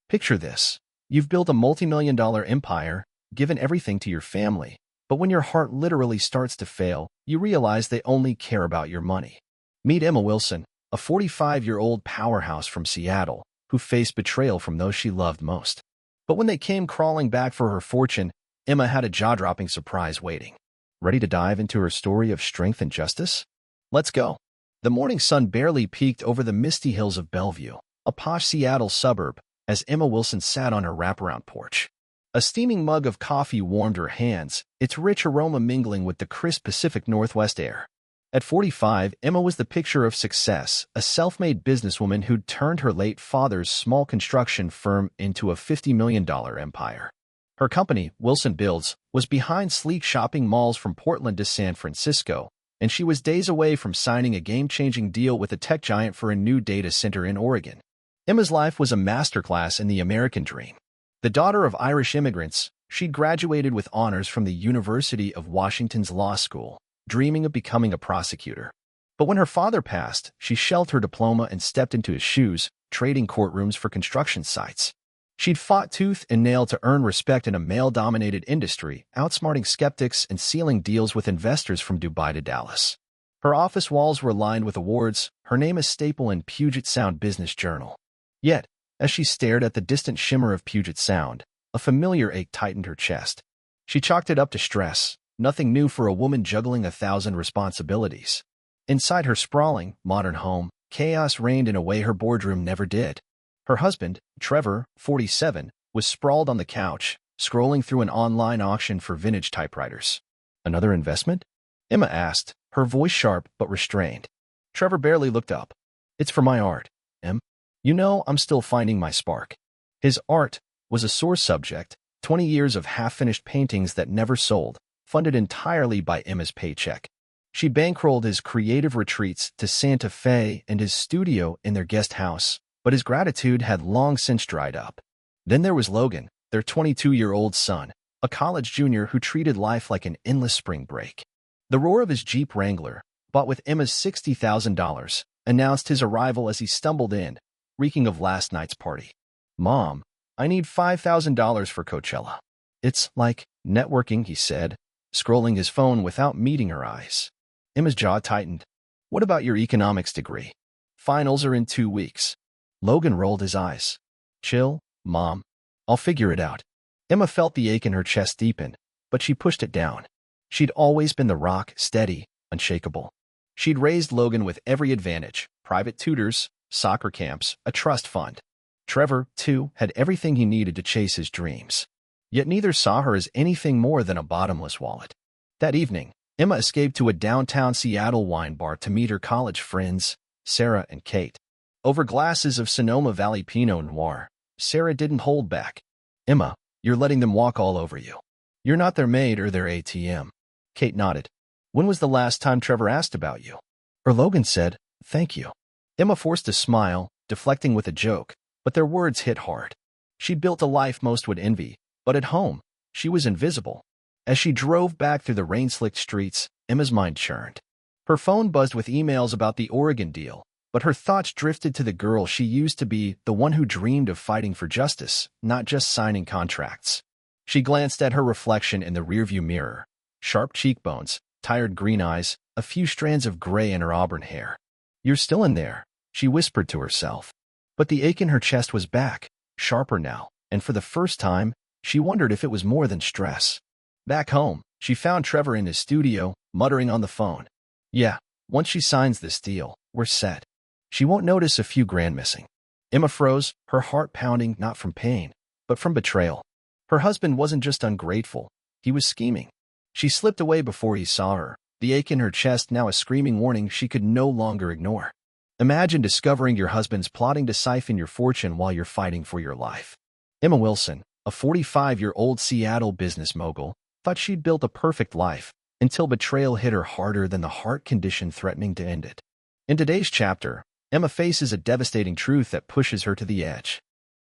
Picture this. You've built a multi-million-dollar empire, given everything to your family, but when your heart literally starts to fail, you realize they only care about your money. Meet Emma Wilson, a 45-year-old powerhouse from Seattle, who faced betrayal from those she loved most. But when they came crawling back for her fortune, Emma had a jaw-dropping surprise waiting. Ready to dive into her story of strength and justice? Let's go. The morning sun barely peeked over the misty hills of Bellevue, a posh Seattle suburb, as Emma Wilson sat on her wraparound porch. A steaming mug of coffee warmed her hands, its rich aroma mingling with the crisp Pacific Northwest air. At 45, Emma was the picture of success, a self-made businesswoman who'd turned her late father's small construction firm into a $50 million empire. Her company, Wilson Builds, was behind sleek shopping malls from Portland to San Francisco, and she was days away from signing a game-changing deal with a tech giant for a new data center in Oregon. Emma's life was a masterclass in the American dream. The daughter of Irish immigrants, she graduated with honors from the University of Washington's Law School, dreaming of becoming a prosecutor. But when her father passed, she shelved her diploma and stepped into his shoes, trading courtrooms for construction sites. She'd fought tooth and nail to earn respect in a male-dominated industry, outsmarting skeptics and sealing deals with investors from Dubai to Dallas. Her office walls were lined with awards, her name a staple in Puget Sound Business Journal. Yet, as she stared at the distant shimmer of Puget Sound, a familiar ache tightened her chest. She chalked it up to stress, nothing new for a woman juggling 1,000 responsibilities. Inside her sprawling, modern home, chaos reigned in a way her boardroom never did. Her husband, Trevor, 47, was sprawled on the couch, scrolling through an online auction for vintage typewriters. "Another investment?" Emma asked, her voice sharp but restrained. Trevor barely looked up. "It's for my art, Em. You know, I'm still finding my spark." His art was a sore subject, 20 years of half-finished paintings that never sold, funded entirely by Emma's paycheck. She bankrolled his creative retreats to Santa Fe and his studio in their guest house, but his gratitude had long since dried up. Then there was Logan, their 22-year-old son, a college junior who treated life like an endless spring break. The roar of his Jeep Wrangler, bought with Emma's $60,000, announced his arrival as he stumbled in, reeking of last night's party. "Mom, I need $5,000 for Coachella." "It's like networking," he said, scrolling his phone without meeting her eyes. Emma's jaw tightened. "What about your economics degree? Finals are in 2 weeks." Logan rolled his eyes. "Chill, Mom. I'll figure it out." Emma felt the ache in her chest deepen, but she pushed it down. She'd always been the rock, steady, unshakable. She'd raised Logan with every advantage: private tutors, soccer camps, a trust fund. Trevor, too, had everything he needed to chase his dreams. Yet neither saw her as anything more than a bottomless wallet. That evening, Emma escaped to a downtown Seattle wine bar to meet her college friends, Sarah and Kate. Over glasses of Sonoma Valley Pinot Noir, Sarah didn't hold back. "Emma, you're letting them walk all over you. You're not their maid or their ATM." Kate nodded. "When was the last time Trevor asked about you?" Or Logan said, "Thank you." Emma forced a smile, deflecting with a joke, but their words hit hard. She'd built a life most would envy, but at home, she was invisible. As she drove back through the rain-slicked streets, Emma's mind churned. Her phone buzzed with emails about the Oregon deal, but her thoughts drifted to the girl she used to be, the one who dreamed of fighting for justice, not just signing contracts. She glanced at her reflection in the rearview mirror. Sharp cheekbones, tired green eyes, a few strands of gray in her auburn hair. "You're still in there," she whispered to herself. But the ache in her chest was back, sharper now, and for the first time, she wondered if it was more than stress. Back home, she found Trevor in his studio, muttering on the phone. "Yeah, once she signs this deal, we're set. She won't notice a few grand missing." Emma froze, her heart pounding not from pain, but from betrayal. Her husband wasn't just ungrateful, he was scheming. She slipped away before he saw her, the ache in her chest now a screaming warning she could no longer ignore. Imagine discovering your husband's plotting to siphon your fortune while you're fighting for your life. Emma Wilson, a 45-year-old Seattle business mogul, thought she'd built a perfect life, until betrayal hit her harder than the heart condition threatening to end it. In today's chapter, Emma faces a devastating truth that pushes her to the edge.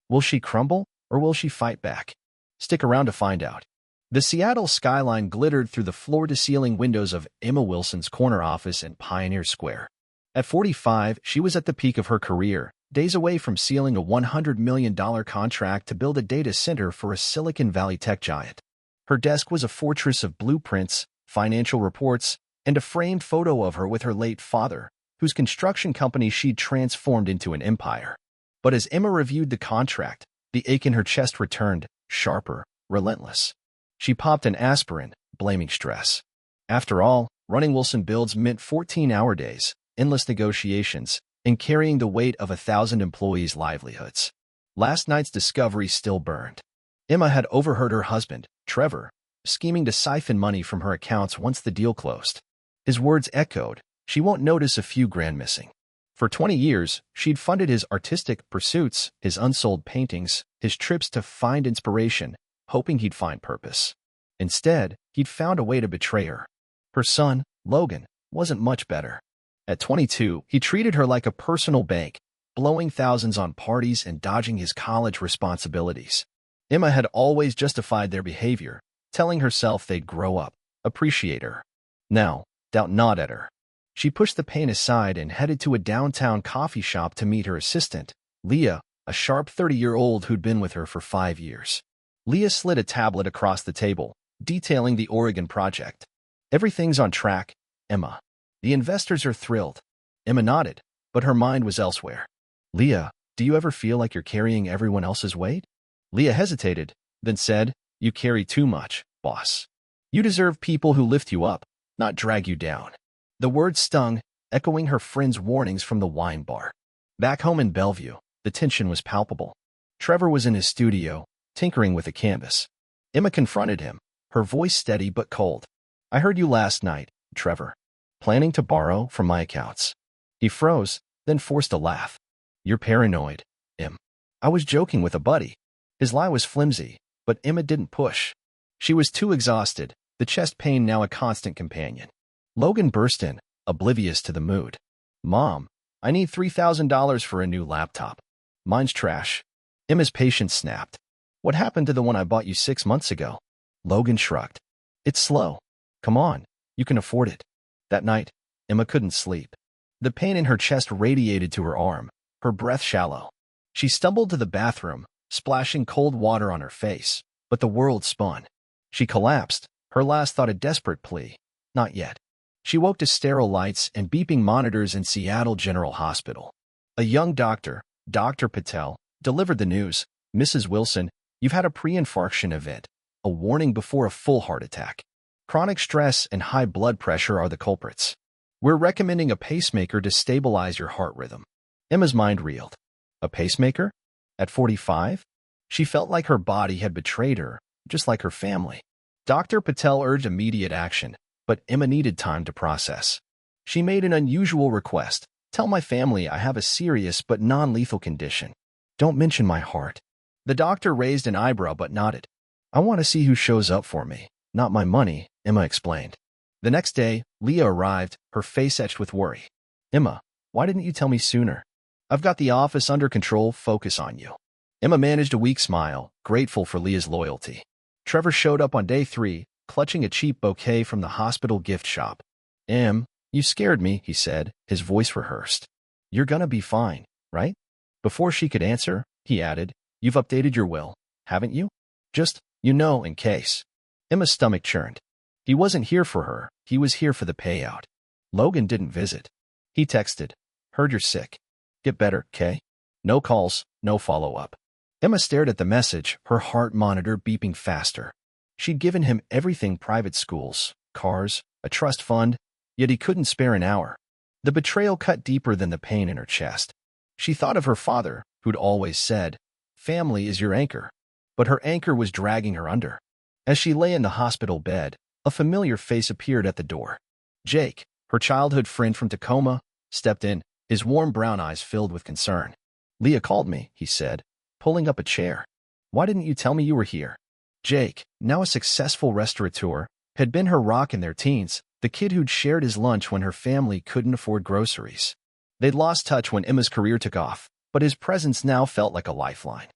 Will she crumble, or will she fight back? Stick around to find out. The Seattle skyline glittered through the floor-to-ceiling windows of Emma Wilson's corner office in Pioneer Square. At 45, she was at the peak of her career, days away from sealing a $100 million contract to build a data center for a Silicon Valley tech giant. Her desk was a fortress of blueprints, financial reports, and a framed photo of her with her late father, whose construction company she'd transformed into an empire. But as Emma reviewed the contract, the ache in her chest returned, sharper, relentless. She popped an aspirin, blaming stress. After all, running Wilson Builds meant 14-hour days, endless negotiations, and carrying the weight of 1,000 employees' livelihoods. Last night's discovery still burned. Emma had overheard her husband, Trevor, scheming to siphon money from her accounts once the deal closed. His words echoed, "She won't notice a few grand missing." For 20 years, she'd funded his artistic pursuits, his unsold paintings, his trips to find inspiration, hoping he'd find purpose. Instead, he'd found a way to betray her. Her son, Logan, wasn't much better. At 22, he treated her like a personal bank, blowing thousands on parties and dodging his college responsibilities. Emma had always justified their behavior, telling herself they'd grow up, appreciate her. Now, doubt not at her. She pushed the pain aside and headed to a downtown coffee shop to meet her assistant, Leah, a sharp 30-year-old who'd been with her for 5 years. Leah slid a tablet across the table, detailing the Oregon project. "Everything's on track, Emma. The investors are thrilled." Emma nodded, but her mind was elsewhere. "Leah, do you ever feel like you're carrying everyone else's weight?" Leah hesitated, then said, "You carry too much, boss. You deserve people who lift you up, not drag you down." The words stung, echoing her friend's warnings from the wine bar. Back home in Bellevue, the tension was palpable. Trevor was in his studio, tinkering with a canvas. Emma confronted him, her voice steady but cold. "I heard you last night, Trevor. Planning to borrow from my accounts." He froze, then forced a laugh. "You're paranoid, Em." "I was joking with a buddy." His lie was flimsy, but Emma didn't push. She was too exhausted, the chest pain now a constant companion. Logan burst in, oblivious to the mood. "Mom, I need $3,000 for a new laptop. Mine's trash." Emma's patience snapped. "What happened to the one I bought you 6 months ago?" Logan shrugged. "It's slow. Come on, you can afford it." That night, Emma couldn't sleep. The pain in her chest radiated to her arm, her breath shallow. She stumbled to the bathroom, splashing cold water on her face, but the world spun. She collapsed, her last thought a desperate plea. Not yet. She woke to sterile lights and beeping monitors in Seattle General Hospital. A young doctor, Dr. Patel, delivered the news. "Mrs. Wilson, you've had a pre-infarction event, a warning before a full heart attack. Chronic stress and high blood pressure are the culprits. We're recommending a pacemaker to stabilize your heart rhythm." Emma's mind reeled. A pacemaker? At 45? She felt like her body had betrayed her, just like her family. Dr. Patel urged immediate action, but Emma needed time to process. She made an unusual request. "Tell my family I have a serious but non-lethal condition. Don't mention my heart." The doctor raised an eyebrow but nodded. "I want to see who shows up for me, not my money," Emma explained. The next day, Leah arrived, her face etched with worry. "Emma, why didn't you tell me sooner? I've got the office under control, focus on you." Emma managed a weak smile, grateful for Leah's loyalty. Trevor showed up on day 3, clutching a cheap bouquet from the hospital gift shop. "Em, you scared me," he said, his voice rehearsed. "You're gonna be fine, right?" Before she could answer, he added, "You've updated your will, haven't you? Just, in case." Emma's stomach churned. He wasn't here for her, he was here for the payout. Logan didn't visit. He texted, "Heard you're sick. Get better, 'kay?" No calls, no follow-up. Emma stared at the message, her heart monitor beeping faster. She'd given him everything: private schools, cars, a trust fund, yet he couldn't spare an hour. The betrayal cut deeper than the pain in her chest. She thought of her father, who'd always said, "Family is your anchor." But her anchor was dragging her under. As she lay in the hospital bed, a familiar face appeared at the door. Jake, her childhood friend from Tacoma, stepped in, his warm brown eyes filled with concern. "Leah called me," he said, pulling up a chair. "Why didn't you tell me you were here?" Jake, now a successful restaurateur, had been her rock in their teens, the kid who'd shared his lunch when her family couldn't afford groceries. They'd lost touch when Emma's career took off, but his presence now felt like a lifeline.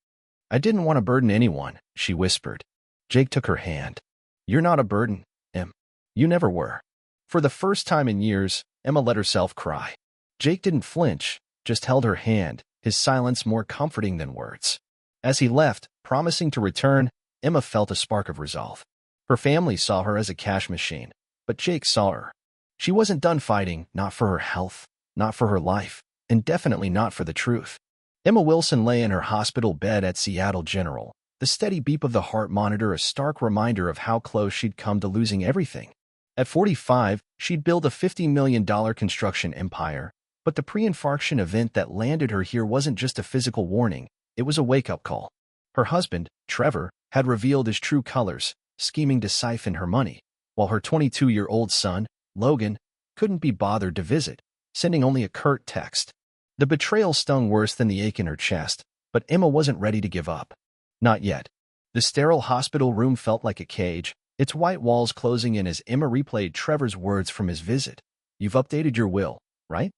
"I didn't want to burden anyone," she whispered. Jake took her hand. "You're not a burden, Em. You never were." For the first time in years, Emma let herself cry. Jake didn't flinch, just held her hand, his silence more comforting than words. As he left, promising to return, Emma felt a spark of resolve. Her family saw her as a cash machine, but Jake saw her. She wasn't done fighting, not for her health, not for her life, and definitely not for the truth. Emma Wilson lay in her hospital bed at Seattle General, the steady beep of the heart monitor a stark reminder of how close she'd come to losing everything. At 45, she'd built a $50 million construction empire, but the pre-infarction event that landed her here wasn't just a physical warning, it was a wake-up call. Her husband, Trevor, had revealed his true colors, scheming to siphon her money, while her 22-year-old son, Logan, couldn't be bothered to visit, sending only a curt text. The betrayal stung worse than the ache in her chest, but Emma wasn't ready to give up. Not yet. The sterile hospital room felt like a cage, its white walls closing in as Emma replayed Trevor's words from his visit. "You've updated your will, right?"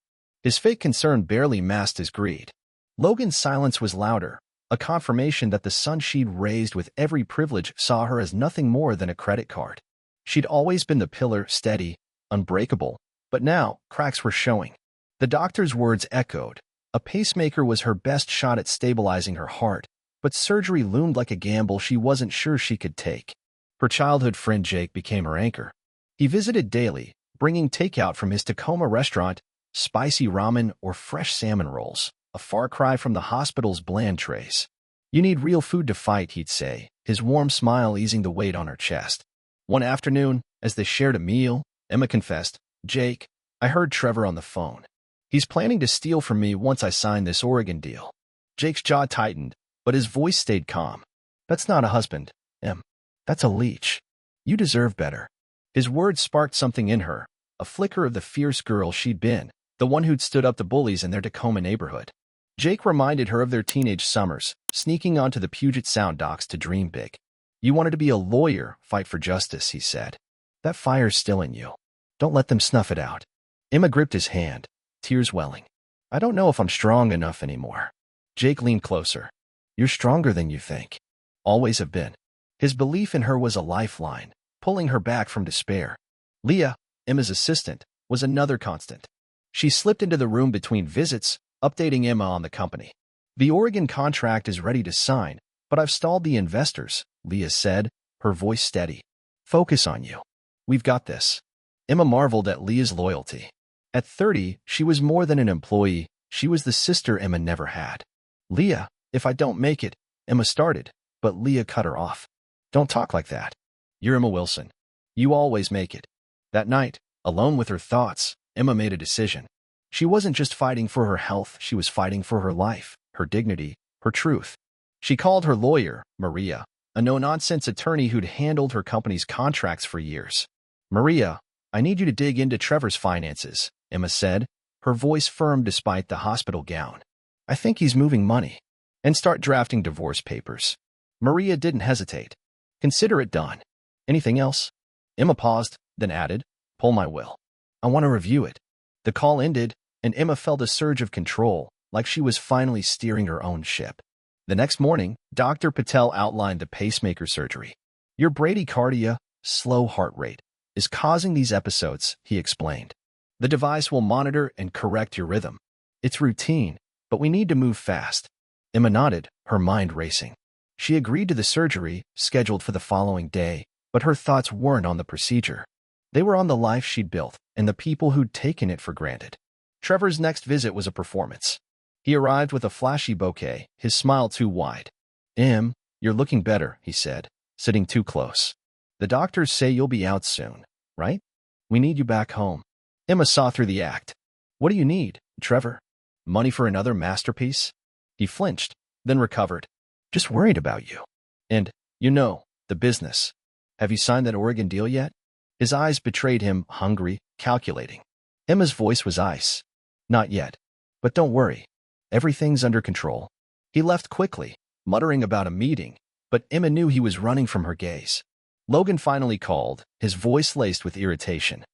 His fake concern barely masked his greed. Logan's silence was louder, a confirmation that the son she'd raised with every privilege saw her as nothing more than a credit card. She'd always been the pillar, steady, unbreakable, but now cracks were showing. The doctor's words echoed. A pacemaker was her best shot at stabilizing her heart, but surgery loomed like a gamble she wasn't sure she could take. Her childhood friend Jake became her anchor. He visited daily, bringing takeout from his Tacoma restaurant, spicy ramen or fresh salmon rolls, a far cry from the hospital's bland trays. "You need real food to fight," he'd say, his warm smile easing the weight on her chest. One afternoon, as they shared a meal, Emma confessed, "Jake, I heard Trevor on the phone. He's planning to steal from me once I sign this Oregon deal." Jake's jaw tightened, but his voice stayed calm. "That's not a husband, Em. That's a leech. You deserve better." His words sparked something in her, a flicker of the fierce girl she'd been, the one who'd stood up to bullies in their Tacoma neighborhood. Jake reminded her of their teenage summers, sneaking onto the Puget Sound docks to dream big. "You wanted to be a lawyer, fight for justice," he said. "That fire's still in you. Don't let them snuff it out." Emma gripped his hand, tears welling. "I don't know if I'm strong enough anymore." Jake leaned closer. "You're stronger than you think. Always have been." His belief in her was a lifeline, pulling her back from despair. Leah, Emma's assistant, was another constant. She slipped into the room between visits, updating Emma on the company. "The Oregon contract is ready to sign, but I've stalled the investors," Leah said, her voice steady. "Focus on you. We've got this." Emma marveled at Leah's loyalty. At 30, she was more than an employee, she was the sister Emma never had. "Leah, if I don't make it," Emma started, but Leah cut her off. "Don't talk like that. You're Emma Wilson. You always make it." That night, alone with her thoughts, Emma made a decision. She wasn't just fighting for her health, she was fighting for her life, her dignity, her truth. She called her lawyer, Maria, a no-nonsense attorney who'd handled her company's contracts for years. "Maria, I need you to dig into Trevor's finances," Emma said, her voice firm despite the hospital gown. "I think he's moving money. And start drafting divorce papers." Maria didn't hesitate. "Consider it done. Anything else?" Emma paused, then added, "Pull my will. I want to review it." The call ended, and Emma felt a surge of control, like she was finally steering her own ship. The next morning, Dr. Patel outlined the pacemaker surgery. "Your bradycardia, slow heart rate, is causing these episodes," he explained. "The device will monitor and correct your rhythm. It's routine, but we need to move fast." Emma nodded, her mind racing. She agreed to the surgery, scheduled for the following day, but her thoughts weren't on the procedure. They were on the life she'd built and the people who'd taken it for granted. Trevor's next visit was a performance. He arrived with a flashy bouquet, his smile too wide. "Em, you're looking better," he said, sitting too close. "The doctors say you'll be out soon, right? We need you back home." Emma saw through the act. "What do you need, Trevor? Money for another masterpiece?" He flinched, then recovered. "Just worried about you. And, the business. Have you signed that Oregon deal yet?" His eyes betrayed him, hungry, calculating. Emma's voice was ice. "Not yet. But don't worry. Everything's under control." He left quickly, muttering about a meeting, but Emma knew he was running from her gaze. Logan finally called, his voice laced with irritation.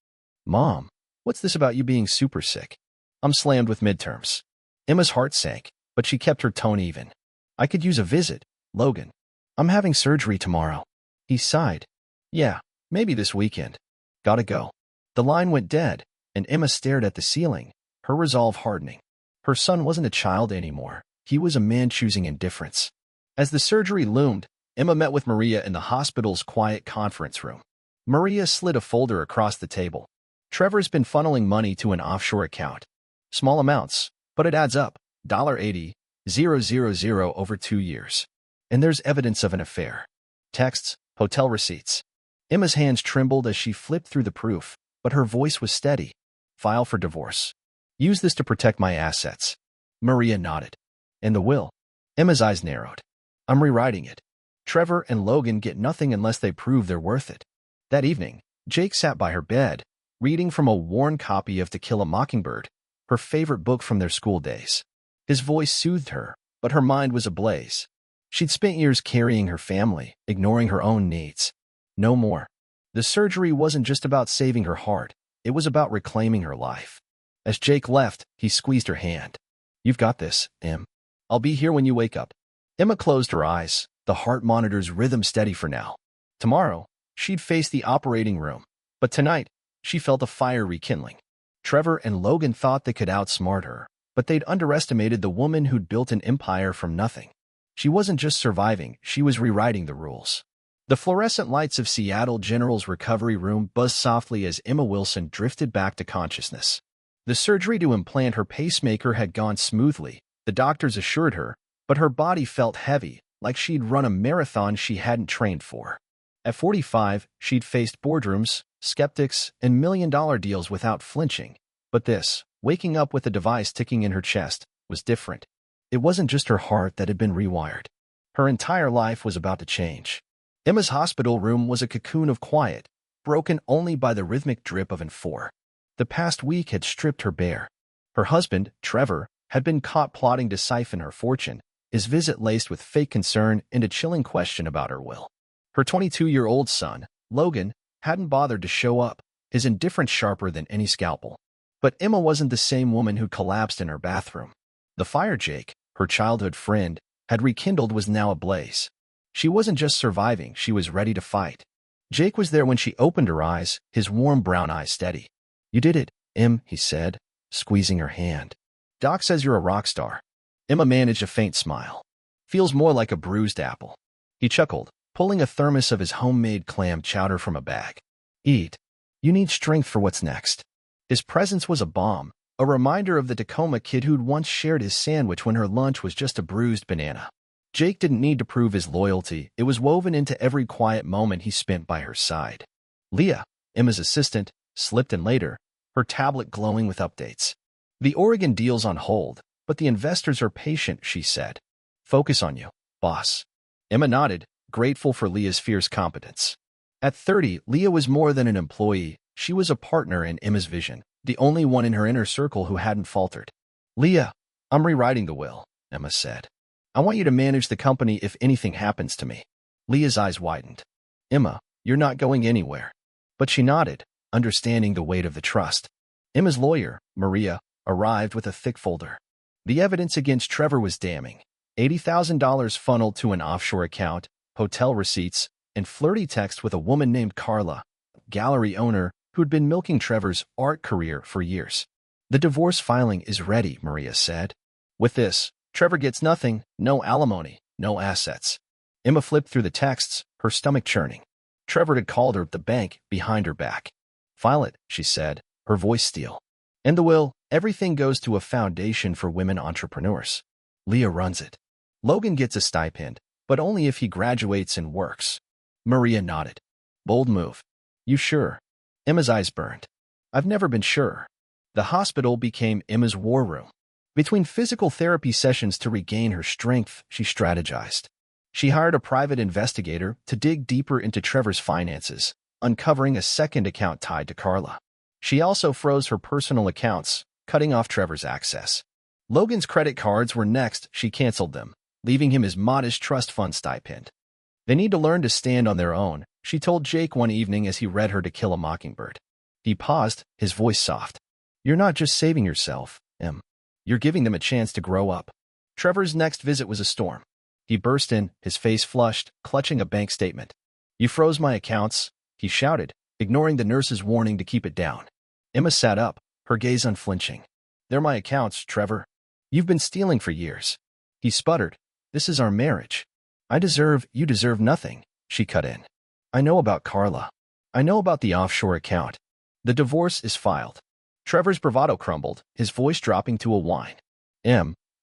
"Mom, what's this about you being super sick?" "I'm slammed with midterms." Emma's heart sank, but she kept her tone even. "I could use a visit, Logan. I'm having surgery tomorrow." He sighed. "Yeah, maybe this weekend. Gotta go." The line went dead, and Emma stared at the ceiling, her resolve hardening. Her son wasn't a child anymore. He was a man choosing indifference. As the surgery loomed, Emma met with Maria in the hospital's quiet conference room. Maria slid a folder across the table. Trevor's been funneling money to an offshore account. Small amounts, but it adds up. $80,000 over 2 years. And there's evidence of an affair. Texts, hotel receipts. Emma's hands trembled as she flipped through the proof, but her voice was steady. File for divorce. Use this to protect my assets. Maria nodded. And the will? Emma's eyes narrowed. I'm rewriting it. Trevor and Logan get nothing unless they prove they're worth it. That evening, Jake sat by her bed, reading from a worn copy of To Kill a Mockingbird, her favorite book from their school days. His voice soothed her, but her mind was ablaze. She'd spent years carrying her family, ignoring her own needs. No more. The surgery wasn't just about saving her heart, it was about reclaiming her life. As Jake left, he squeezed her hand. You've got this, Em. I'll be here when you wake up. Emma closed her eyes, the heart monitor's rhythm steady for now. Tomorrow, she'd face the operating room, but tonight, she felt a fire rekindling. Trevor and Logan thought they could outsmart her, but they'd underestimated the woman who'd built an empire from nothing. She wasn't just surviving, she was rewriting the rules. The fluorescent lights of Seattle General's recovery room buzzed softly as Emma Wilson drifted back to consciousness. The surgery to implant her pacemaker had gone smoothly, the doctors assured her, but her body felt heavy, like she'd run a marathon she hadn't trained for. At 45, she'd faced boardrooms, skeptics, and million-dollar deals without flinching. But this, waking up with a device ticking in her chest, was different. It wasn't just her heart that had been rewired. Her entire life was about to change. Emma's hospital room was a cocoon of quiet, broken only by the rhythmic drip of an IV. The past week had stripped her bare. Her husband, Trevor, had been caught plotting to siphon her fortune, his visit laced with fake concern and a chilling question about her will. Her 22-year-old son, Logan, hadn't bothered to show up, his indifference sharper than any scalpel. But Emma wasn't the same woman who collapsed in her bathroom. The fire Jake, her childhood friend, had rekindled was now ablaze. She wasn't just surviving, she was ready to fight. Jake was there when she opened her eyes, his warm brown eyes steady. You did it, Em, he said, squeezing her hand. Doc says you're a rock star. Emma managed a faint smile. Feels more like a bruised apple. He chuckled, pulling a thermos of his homemade clam chowder from a bag. Eat. You need strength for what's next. His presence was a balm, a reminder of the Tacoma kid who'd once shared his sandwich when her lunch was just a bruised banana. Jake didn't need to prove his loyalty, it was woven into every quiet moment he spent by her side. Leah, Emma's assistant, slipped in later, her tablet glowing with updates. The Oregon deal's on hold, but the investors are patient, she said. Focus on you, boss. Emma nodded, grateful for Leah's fierce competence. At 30, Leah was more than an employee, she was a partner in Emma's vision, the only one in her inner circle who hadn't faltered. Leah, I'm rewriting the will, Emma said. I want you to manage the company if anything happens to me. Leah's eyes widened. Emma, you're not going anywhere. But she nodded, understanding the weight of the trust. Emma's lawyer, Maria, arrived with a thick folder. The evidence against Trevor was damning. $80,000 funneled to an offshore account, hotel receipts, and flirty text with a woman named Carla, gallery owner, who'd been milking Trevor's art career for years. The divorce filing is ready, Maria said. With this, Trevor gets nothing, no alimony, no assets. Emma flipped through the texts, her stomach churning. Trevor had called her at the bank behind her back. File it, she said, her voice steel. In the will, everything goes to a foundation for women entrepreneurs. Leah runs it. Logan gets a stipend, but only if he graduates and works. Maria nodded. Bold move. You sure? Emma's eyes burned. I've never been sure. The hospital became Emma's war room. Between physical therapy sessions to regain her strength, she strategized. She hired a private investigator to dig deeper into Trevor's finances, uncovering a second account tied to Carla. She also froze her personal accounts, cutting off Trevor's access. Logan's credit cards were next, she canceled them, leaving him his modest trust fund stipend. They need to learn to stand on their own, she told Jake one evening as he read her To Kill a Mockingbird. He paused, his voice soft. You're not just saving yourself, Em. You're giving them a chance to grow up. Trevor's next visit was a storm. He burst in, his face flushed, clutching a bank statement. You froze my accounts, he shouted, ignoring the nurse's warning to keep it down. Emma sat up, her gaze unflinching. They're my accounts, Trevor. You've been stealing for years. He sputtered. This is our marriage. You deserve nothing, she cut in. I know about Carla. I know about the offshore account. The divorce is filed. Trevor's bravado crumbled, his voice dropping to a whine.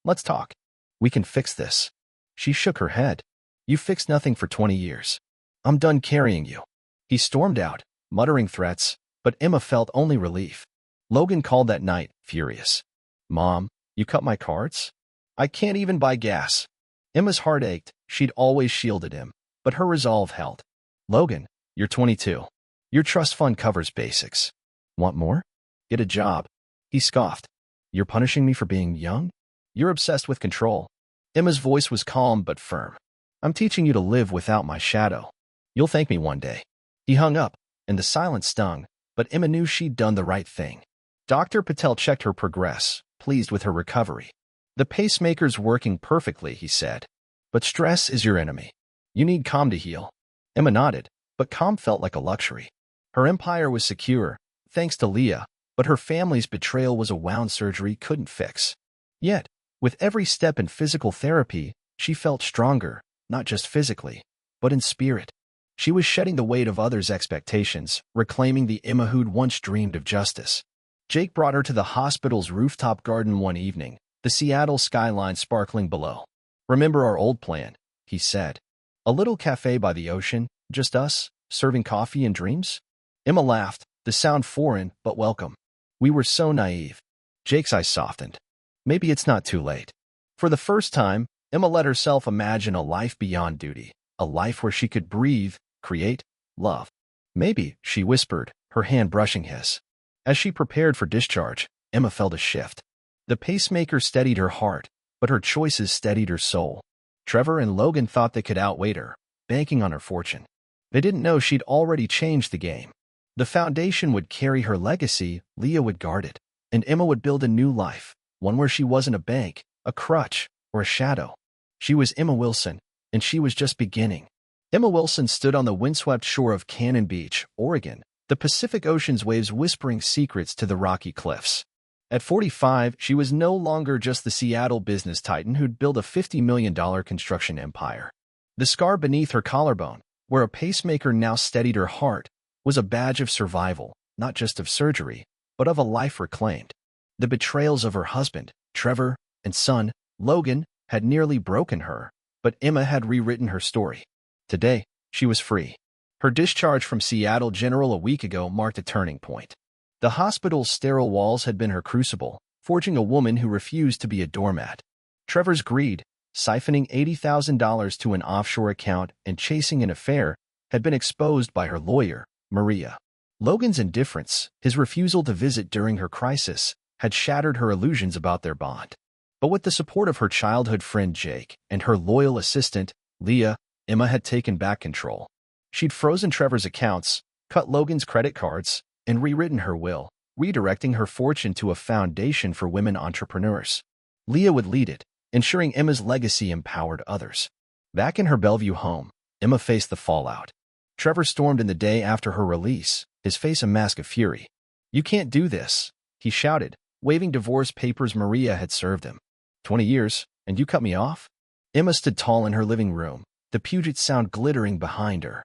Let's talk. We can fix this. She shook her head. You fixed nothing for 20 years. I'm done carrying you. He stormed out, muttering threats, but Emma felt only relief. Logan called that night, furious. Mom, you cut my cards? I can't even buy gas. Emma's heart ached. She'd always shielded him, but her resolve held. Logan, you're 22. Your trust fund covers basics. Want more? Get a job. He scoffed. You're punishing me for being young? You're obsessed with control. Emma's voice was calm but firm. I'm teaching you to live without my shadow. You'll thank me one day. He hung up, and the silence stung, but Emma knew she'd done the right thing. Dr. Patel checked her progress, pleased with her recovery. The pacemaker's working perfectly, he said. But stress is your enemy. You need calm to heal. Emma nodded, but calm felt like a luxury. Her empire was secure, thanks to Leah, but her family's betrayal was a wound surgery couldn't fix. Yet, with every step in physical therapy, she felt stronger, not just physically, but in spirit. She was shedding the weight of others' expectations, reclaiming the Emma who'd once dreamed of justice. Jake brought her to the hospital's rooftop garden one evening, the Seattle skyline sparkling below. Remember our old plan, he said. A little cafe by the ocean, just us, serving coffee and dreams? Emma laughed, the sound foreign but welcome. We were so naive. Jake's eyes softened. Maybe it's not too late. For the first time, Emma let herself imagine a life beyond duty, a life where she could breathe, create, love. Maybe, she whispered, her hand brushing his. As she prepared for discharge, Emma felt a shift. The pacemaker steadied her heart, but her choices steadied her soul. Trevor and Logan thought they could outweigh her, banking on her fortune. They didn't know she'd already changed the game. The foundation would carry her legacy, Leah would guard it, and Emma would build a new life, one where she wasn't a bank, a crutch, or a shadow. She was Emma Wilson, and she was just beginning. Emma Wilson stood on the windswept shore of Cannon Beach, Oregon, the Pacific Ocean's waves whispering secrets to the rocky cliffs. At 45, she was no longer just the Seattle business titan who'd built a $50 million construction empire. The scar beneath her collarbone, where a pacemaker now steadied her heart, was a badge of survival, not just of surgery, but of a life reclaimed. The betrayals of her husband, Trevor, and son, Logan, had nearly broken her, but Emma had rewritten her story. Today, she was free. Her discharge from Seattle General a week ago marked a turning point. The hospital's sterile walls had been her crucible, forging a woman who refused to be a doormat. Trevor's greed, siphoning $80,000 to an offshore account and chasing an affair, had been exposed by her lawyer, Maria. Logan's indifference, his refusal to visit during her crisis, had shattered her illusions about their bond. But with the support of her childhood friend Jake and her loyal assistant, Leah, Emma had taken back control. She'd frozen Trevor's accounts, cut Logan's credit cards, and rewritten her will, redirecting her fortune to a foundation for women entrepreneurs. Leah would lead it, ensuring Emma's legacy empowered others. Back in her Bellevue home, Emma faced the fallout. Trevor stormed in the day after her release, his face a mask of fury. You can't do this, he shouted, waving divorce papers Maria had served him. 20 years, and you cut me off? Emma stood tall in her living room, the Puget Sound glittering behind her.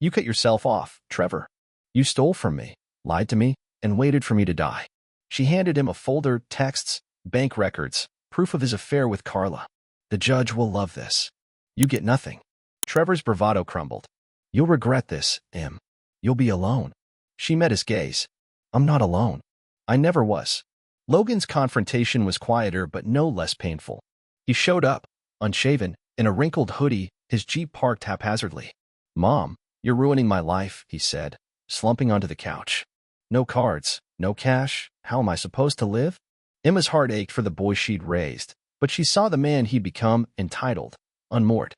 You cut yourself off, Trevor. You stole from me, lied to me, and waited for me to die. She handed him a folder, texts, bank records, proof of his affair with Carla. The judge will love this. You get nothing. Trevor's bravado crumbled. You'll regret this, Em. You'll be alone. She met his gaze. I'm not alone. I never was. Logan's confrontation was quieter but no less painful. He showed up, unshaven, in a wrinkled hoodie, his Jeep parked haphazardly. Mom, you're ruining my life, he said, slumping onto the couch. No cards, no cash, how am I supposed to live? Emma's heart ached for the boy she'd raised, but she saw the man he'd become, entitled, unmoored.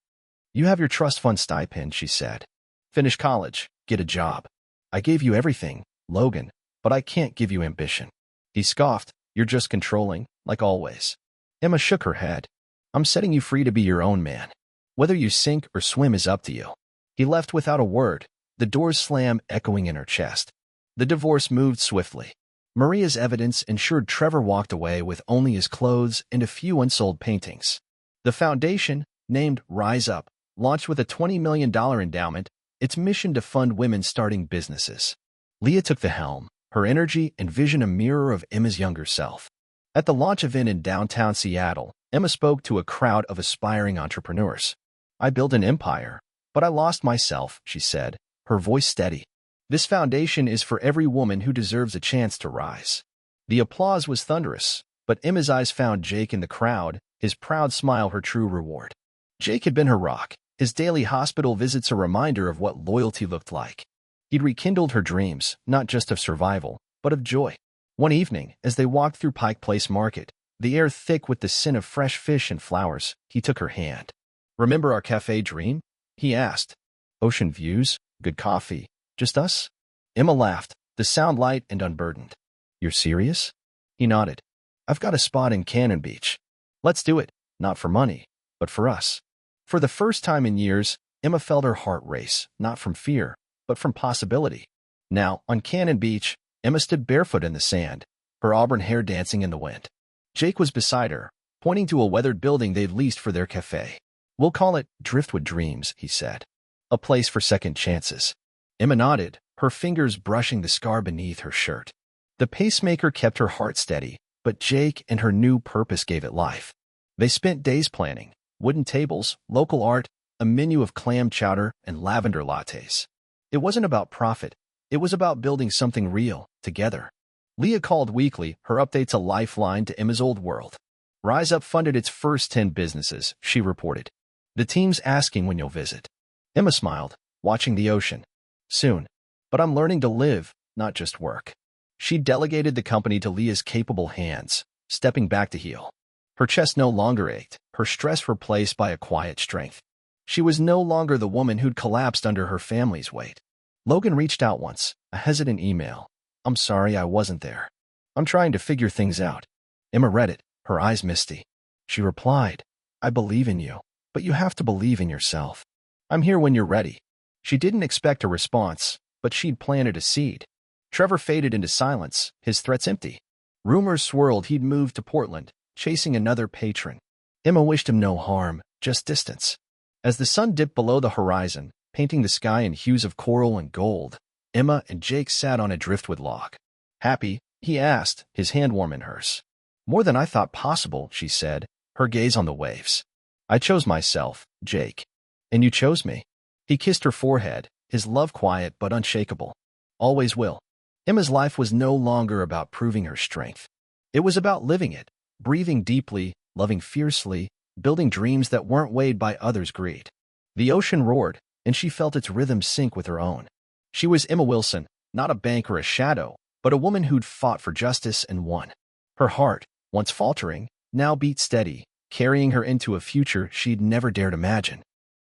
You have your trust fund stipend, she said. Finish college, get a job. I gave you everything, Logan, but I can't give you ambition. He scoffed, you're just controlling, like always. Emma shook her head. I'm setting you free to be your own man. Whether you sink or swim is up to you. He left without a word, the doors slam echoing in her chest. The divorce moved swiftly. Maria's evidence ensured Trevor walked away with only his clothes and a few unsold paintings. The foundation, named Rise Up, launched with a $20 million endowment, its mission to fund women starting businesses. Leah took the helm, her energy and vision a mirror of Emma's younger self. At the launch event in downtown Seattle, Emma spoke to a crowd of aspiring entrepreneurs. "I built an empire, but I lost myself," she said, her voice steady. "This foundation is for every woman who deserves a chance to rise." The applause was thunderous, but Emma's eyes found Jake in the crowd, his proud smile her true reward. Jake had been her rock, his daily hospital visits a reminder of what loyalty looked like. He'd rekindled her dreams, not just of survival, but of joy. One evening, as they walked through Pike Place Market, the air thick with the scent of fresh fish and flowers, he took her hand. "Remember our cafe dream?" he asked. "Ocean views, good coffee, just us?" Emma laughed, the sound light and unburdened. "You're serious?" He nodded. "I've got a spot in Cannon Beach. Let's do it, not for money, but for us." For the first time in years, Emma felt her heart race, not from fear, but from possibility. Now, on Cannon Beach, Emma stood barefoot in the sand, her auburn hair dancing in the wind. Jake was beside her, pointing to a weathered building they'd leased for their cafe. "We'll call it Driftwood Dreams," he said. "A place for second chances." Emma nodded, her fingers brushing the scar beneath her shirt. The pacemaker kept her heart steady, but Jake and her new purpose gave it life. They spent days planning: wooden tables, local art, a menu of clam chowder, and lavender lattes. It wasn't about profit. It was about building something real, together. Leah called weekly, her updates a lifeline to Emma's old world. Rise Up funded its first 10 businesses, she reported. "The team's asking when you'll visit." Emma smiled, watching the ocean. "Soon. But I'm learning to live, not just work." She delegated the company to Leah's capable hands, stepping back to heal. Her chest no longer ached, her stress replaced by a quiet strength. She was no longer the woman who'd collapsed under her family's weight. Logan reached out once, a hesitant email. "I'm sorry I wasn't there. I'm trying to figure things out." Emma read it, her eyes misty. She replied, "I believe in you, but you have to believe in yourself. I'm here when you're ready." She didn't expect a response, but she'd planted a seed. Trevor faded into silence, his threats empty. Rumors swirled he'd moved to Portland, chasing another patron. Emma wished him no harm, just distance. As the sun dipped below the horizon, painting the sky in hues of coral and gold, Emma and Jake sat on a driftwood log. "Happy?" he asked, his hand warm in hers. "More than I thought possible," she said, her gaze on the waves. "I chose myself, Jake. And you chose me." He kissed her forehead, his love quiet but unshakable. "Always will." Emma's life was no longer about proving her strength. It was about living it, breathing deeply, loving fiercely, building dreams that weren't weighed by others' greed. The ocean roared, and she felt its rhythm sync with her own. She was Emma Wilson, not a bank or a shadow, but a woman who'd fought for justice and won. Her heart, once faltering, now beat steady, carrying her into a future she'd never dared imagine.